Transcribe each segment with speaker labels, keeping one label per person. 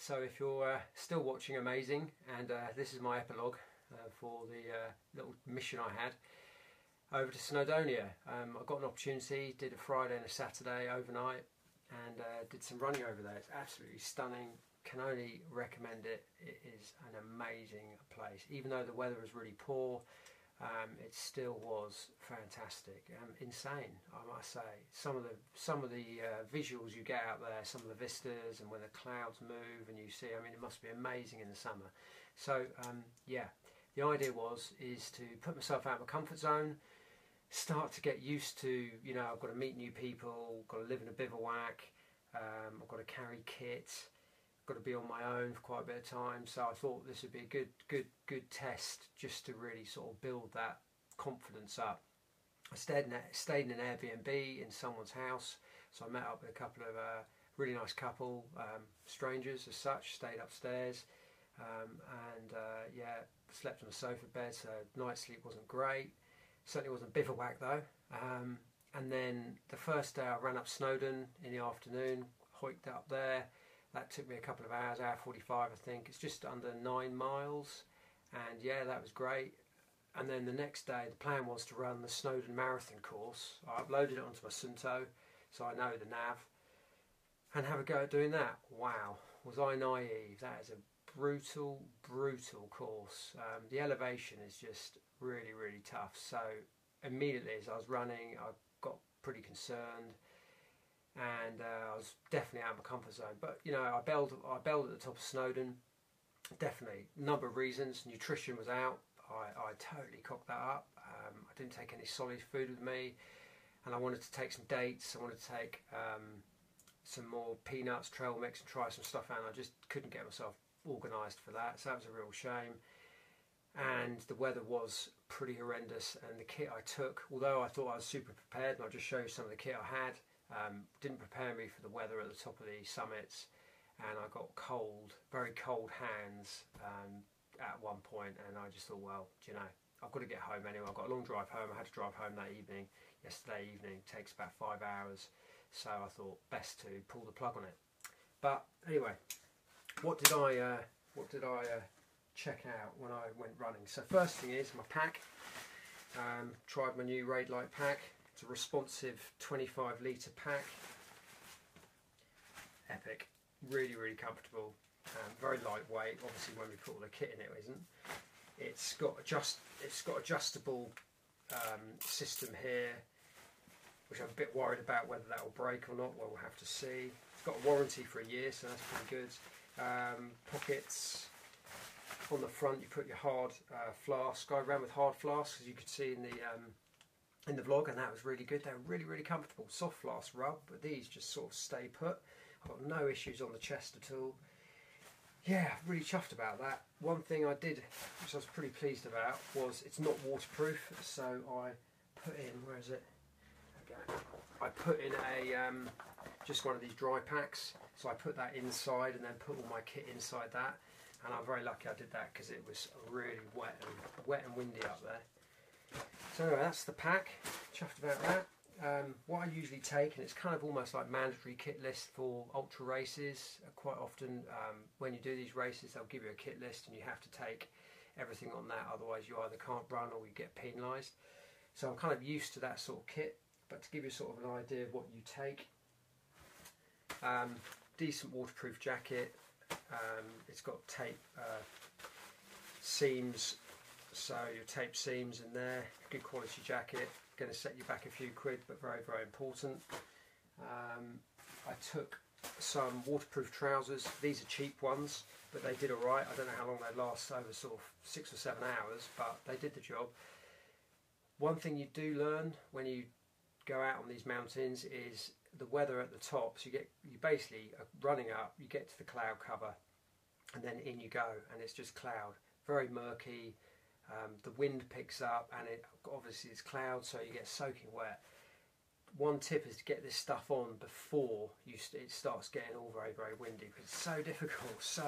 Speaker 1: So if you're still watching, amazing, and this is my epilogue for the little mission I had over to Snowdonia. I got an opportunity, did a Friday and a Saturday overnight, and did some running over there. It's absolutely stunning, can only recommend it. It is an amazing place. Even though the weather was really poor, it still was fantastic, insane, I must say. Some of the visuals you get out there, some of the vistas, and when the clouds move and you see, I mean, it must be amazing in the summer. So yeah, the idea is to put myself out of my comfort zone, start to get used to, you know, I've got to meet new people, got to live in a bivouac, I've got to carry kit, got to be on my own for quite a bit of time. So I thought this would be a good test just to really sort of build that confidence up. I stayed in an Airbnb in someone's house, so I met up with a couple of really nice couple, strangers as such, stayed upstairs, and yeah, slept on a sofa bed, so night sleep wasn't great. Certainly wasn't bivouac though. And then the first day I ran up Snowdon in the afternoon, hiked up there. That took me a couple of hours, hour 45 I think. It's just under 9 miles, and yeah, that was great. And then the next day the plan was to run the Snowdon Marathon course. I uploaded it onto my Suunto, so I know the nav, and have a go at doing that. Wow, was I naive. That is a brutal course. The elevation is just really tough. So immediately as I was running, I got pretty concerned, and I was definitely out of my comfort zone. But you know, I bailed at the top of Snowdon. Definitely, a number of reasons. Nutrition was out. I totally cocked that up. I didn't take any solid food with me, and I wanted to take some dates. I wanted to take some more peanuts, trail mix, and try some stuff out. And I just couldn't get myself organised for that, so that was a real shame. And the weather was pretty horrendous, and the kit I took, although I thought I was super prepared, and I'll just show you some of the kit I had, didn't prepare me for the weather at the top of the summits, and I got cold, very cold hands at one point, and I just thought, well, do you know, I've got to get home anyway. I've got a long drive home. I had to drive home that evening, yesterday evening. It takes about 5 hours, so I thought best to pull the plug on it. But anyway, what did I check out when I went running? So first thing is my pack. Tried my new Raidlight pack. It's a responsive 25 litre pack. Epic, really comfortable, very lightweight. Obviously when we put all the kit in it isn't. It's got adjustable system here, which I'm a bit worried about whether that will break or not. Well, we'll have to see. It's got a warranty for a year, so that's pretty good. Pockets. On the front you put your hard flask. I ran with hard flasks, as you could see in the vlog, and that was really good. They're really comfortable. Soft flask rub, but these just sort of stay put. I've got no issues on the chest at all. Yeah, really chuffed about that. One thing I did, which I was pretty pleased about, was it's not waterproof, so I put in, where is it? Okay. I put in a just one of these dry packs, so I put that inside and then put all my kit inside that. And I'm very lucky I did that because it was really wet and windy up there. So anyway, that's the pack. Chuffed about that. What I usually take, and it's kind of almost like mandatory kit list for ultra races. Quite often when you do these races, they'll give you a kit list and you have to take everything on that, otherwise you either can't run or you get penalised. So I'm kind of used to that sort of kit, but to give you sort of an idea of what you take, decent waterproof jacket. It's got tape seams, so your tape seams in there. Good quality jacket, going to set you back a few quid, but very important. I took some waterproof trousers. These are cheap ones, but they did alright. I don't know how long they last, over sort of 6 or 7 hours, but they did the job. One thing you do learn when you go out on these mountains is the weather at the top. So you basically are running up, you get to the cloud cover, and then in you go, and it's just cloud, very murky. The wind picks up, and it obviously it's cloud, so you get soaking wet. One tip is to get this stuff on before it starts getting all very windy, because it's so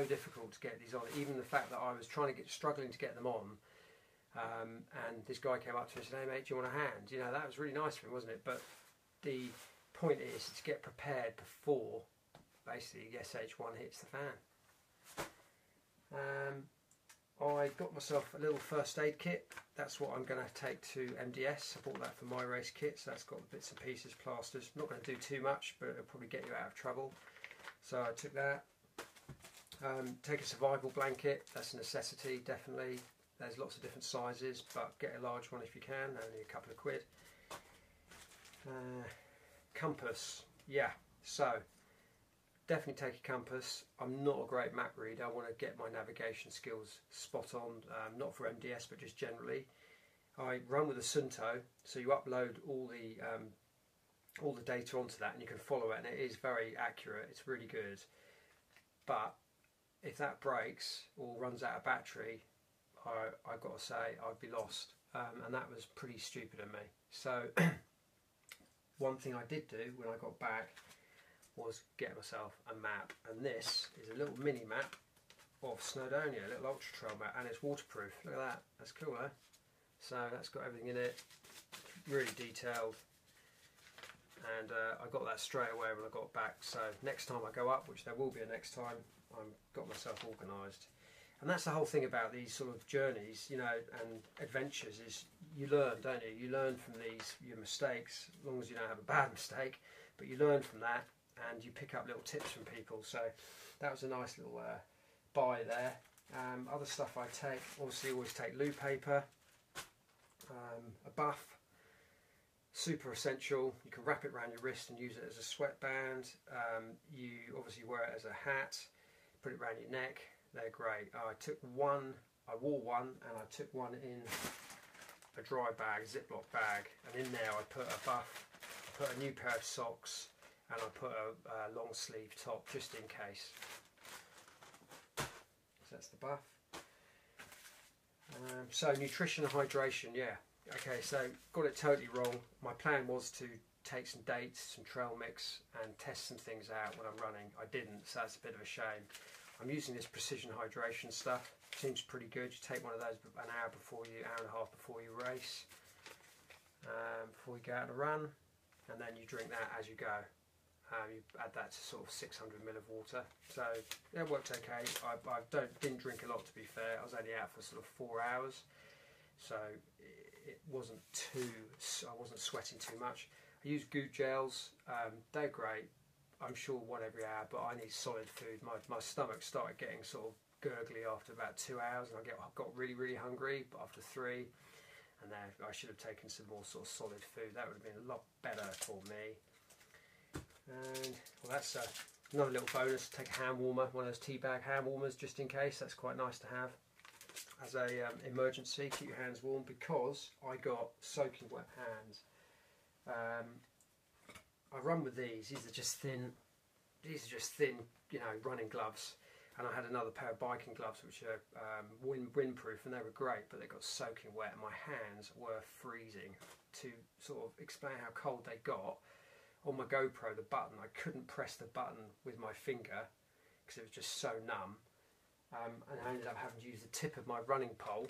Speaker 1: difficult to get these on. Even the fact that I was struggling to get them on, and this guy came up to me and said, "Hey mate, do you want a hand?" You know, that was really nice of him, wasn't it? But the point is to get prepared before basically the SH1 hits the fan. I got myself a little first aid kit. That's what I'm going to take to MDS. I bought that for my race kit, so that's got bits and pieces, plasters. Not going to do too much, but it'll probably get you out of trouble. So I took that. Take a survival blanket. That's a necessity, definitely. There's lots of different sizes, but get a large one if you can, only a couple of quid. Compass, yeah, so definitely take a compass. I'm not a great map reader. I want to get my navigation skills spot on, not for MDS but just generally. I run with a Suunto, so you upload all the data onto that and you can follow it, and it is very accurate. It's really good. But if that breaks or runs out of battery, I've got to say I'd be lost, and that was pretty stupid of me. So one thing I did do when I got back was get myself a map, and this is a little mini map of Snowdonia, a little ultra trail map, and it's waterproof. Look at that, that's cool, eh? So that's got everything in it, really detailed, and I got that straight away when I got back. So next time I go up, which there will be a next time, I've got myself organised. And that's the whole thing about these sort of journeys, you know, and adventures, is you learn, don't you? You learn from your mistakes, as long as you don't have a bad mistake, but you learn from that and you pick up little tips from people. So that was a nice little buy there. Other stuff I take, obviously always take loo paper, a buff, super essential. You can wrap it around your wrist and use it as a sweatband. You obviously wear it as a hat, put it around your neck. They're great. I wore one, and I took one in a dry bag, Ziploc bag, and in there I put a buff, I put a new pair of socks, and I put a long sleeve top just in case. So that's the buff. So nutrition and hydration, yeah. Okay, so got it totally wrong. My plan was to take some dates, some trail mix, and test some things out when I'm running. I didn't, so that's a bit of a shame. I'm using this precision hydration stuff. Seems pretty good. You take one of those an hour and a half before you race, before you go out on a run, and then you drink that as you go. You add that to sort of 600 ml of water. So it worked okay. I didn't drink a lot, to be fair. I was only out for sort of 4 hours, so it wasn't I wasn't sweating too much. I use Goo gels. They're great. I'm sure one every hour, but I need solid food. My stomach started getting sort of gurgly after about 2 hours, and I got really, really hungry, but after 3, and then I should have taken some more sort of solid food. That would have been a lot better for me. And well, that's another little bonus. Take a hand warmer, one of those tea bag hand warmers, just in case. That's quite nice to have as a emergency. Keep your hands warm, because I got soaking wet hands. I run with these. These are just thin, you know, running gloves. And I had another pair of biking gloves which are windproof, and they were great, but they got soaking wet, and my hands were freezing. To sort of explain how cold they got, on my GoPro, the button, I couldn't press the button with my finger because it was just so numb, and I ended up having to use the tip of my running pole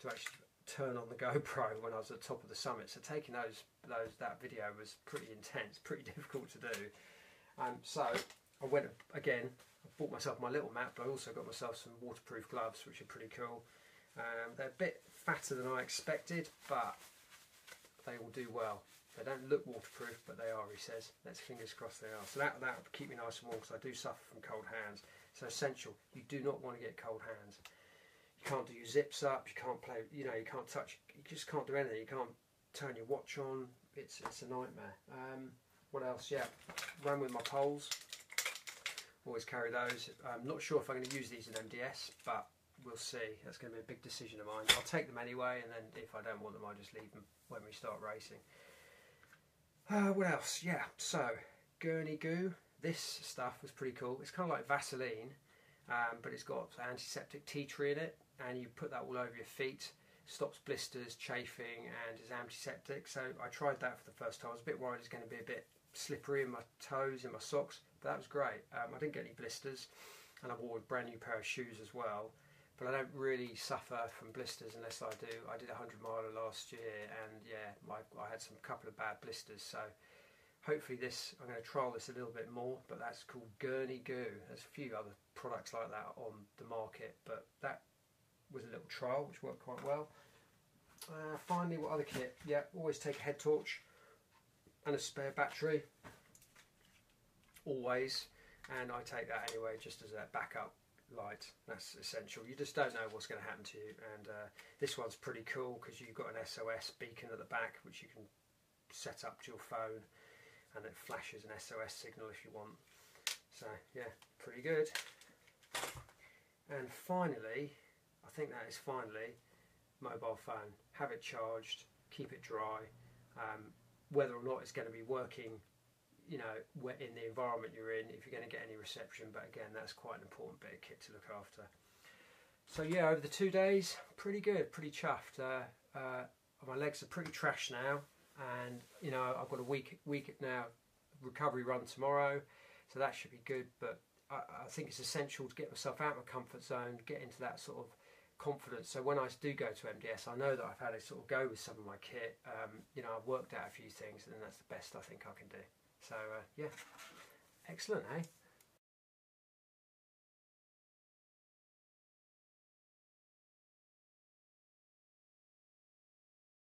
Speaker 1: to actually turn on the GoPro when I was at the top of the summit. So taking that video was pretty intense, pretty difficult to do. So I went again. I bought myself my little map, but I also got myself some waterproof gloves, which are pretty cool. They're a bit fatter than I expected, but they will do well. They don't look waterproof, but they are, he says. Let's fingers crossed they are. So that will keep me nice and warm, because I do suffer from cold hands. So essential, you do not want to get cold hands. You can't do your zips up, you can't play, you know, you can't touch, you just can't do anything. You can't turn your watch on. It's a nightmare. What else? Yeah, run with my poles. Always carry those. I'm not sure if I'm going to use these in MDS, but we'll see. That's going to be a big decision of mine. I'll take them anyway, and then if I don't want them, I'll just leave them when we start racing. What else? Yeah, so Gurney Goo. This stuff was pretty cool. It's kind of like Vaseline, but it's got antiseptic tea tree in it, and you put that all over your feet. Stops blisters, chafing, and is antiseptic. So I tried that for the first time. I was a bit worried it's going to be a bit slippery in my toes, in my socks, but that was great. I didn't get any blisters, and I wore a brand new pair of shoes as well. But I don't really suffer from blisters unless I do. I did a 100 miler last year, and yeah, I had some couple of bad blisters. So hopefully this, I'm going to trial this a little bit more, but that's called Gurney Goo. There's a few other products like that on the market, but that was a little trial which worked quite well. Finally, what other kit? Yeah, always take a head torch and a spare battery, always, and I take that anyway just as a backup light. That's essential. You just don't know what's going to happen to you, and this one's pretty cool because you've got an SOS beacon at the back which you can set up to your phone, and it flashes an SOS signal if you want. So yeah, pretty good. And finally, I think that is finally, mobile phone. Have it charged, keep it dry. Whether or not it's going to be working, you know, in the environment you're in, if you're going to get any reception, but again, that's quite an important bit of kit to look after. So yeah, over the 2 days, pretty good, pretty chuffed. My legs are pretty trash now, and you know, I've got a week now recovery run tomorrow, so that should be good. But I think it's essential to get myself out of my comfort zone, get into that sort of confidence, so when I do go to MDS, I know that I've had a sort of go with some of my kit. You know, I've worked out a few things, and that's the best I think I can do. So yeah, excellent, eh?